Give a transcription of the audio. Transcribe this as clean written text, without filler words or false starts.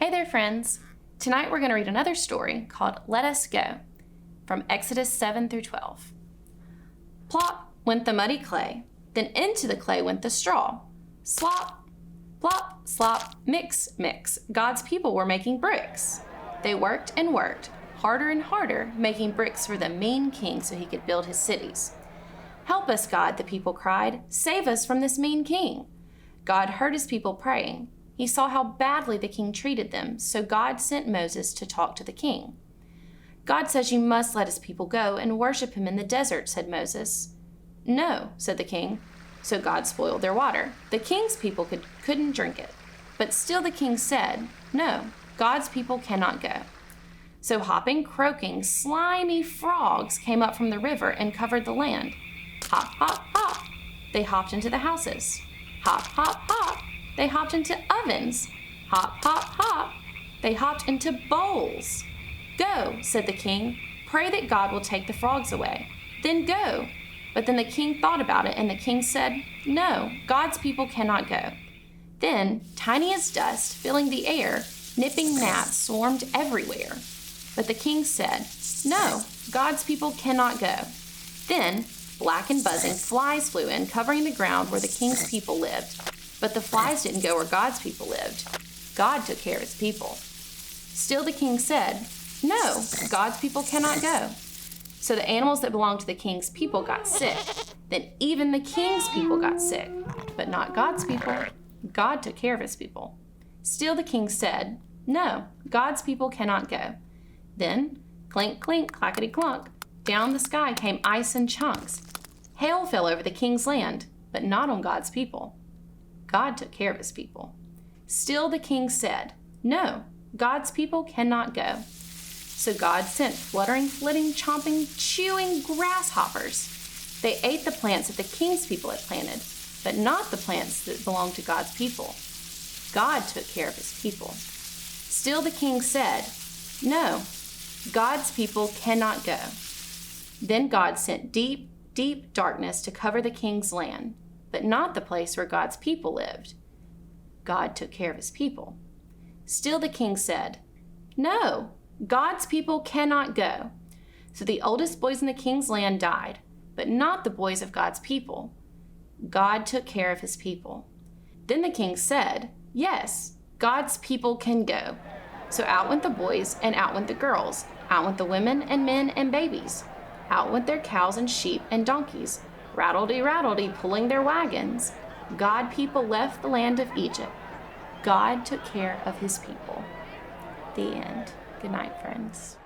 Hey there, friends. Tonight we're going to read another story called Let Us Go from Exodus 7 through 12. Plop went the muddy clay, then into the clay went the straw. Slop, plop, slop, mix, mix. God's people were making bricks. They worked and worked, harder and harder, making bricks for the mean king so he could build his cities. Help us, God, the people cried. Save us from this mean king. God heard his people praying. He saw how badly the king treated them, so God sent Moses to talk to the king. God says you must let his people go and worship him in the desert, said Moses. No, said the king. So God spoiled their water. The king's people couldn't drink it. But still the king said, no, God's people cannot go. So hopping, croaking, slimy frogs came up from the river and covered the land. Hop, hop, hop. They hopped into the houses. Hop, hop, hop. They hopped into ovens. Hop, hop, hop. They hopped into bowls. Go, said the king. Pray that God will take the frogs away. Then go. But then the king thought about it, and the king said, no, God's people cannot go. Then, tiny as dust, filling the air, nipping gnats swarmed everywhere. But the king said, no, God's people cannot go. Then, black and buzzing, flies flew in, covering the ground where the king's people lived. But the flies didn't go where God's people lived. God took care of his people. Still the king said, no, God's people cannot go. So the animals that belonged to the king's people got sick. Then even the king's people got sick, but not God's people. God took care of his people. Still the king said, no, God's people cannot go. Then, clink, clink, clackety clunk, down the sky came ice in chunks. Hail fell over the king's land, but not on God's people. God took care of his people. Still the king said, no, God's people cannot go. So God sent fluttering, flitting, chomping, chewing grasshoppers. They ate the plants that the king's people had planted, but not the plants that belonged to God's people. God took care of his people. Still the king said, no, God's people cannot go. Then God sent deep, deep darkness to cover the king's land, but not the place where God's people lived. God took care of his people. Still the king said, no, God's people cannot go. So the oldest boys in the king's land died, but not the boys of God's people. God took care of his people. Then the king said, yes, God's people can go. So out went the boys and out went the girls. Out went the women and men and babies. Out went their cows and sheep and donkeys, rattledy-rattledy pulling their wagons. God people left the land of Egypt. God took care of his people. The end. Good night, friends.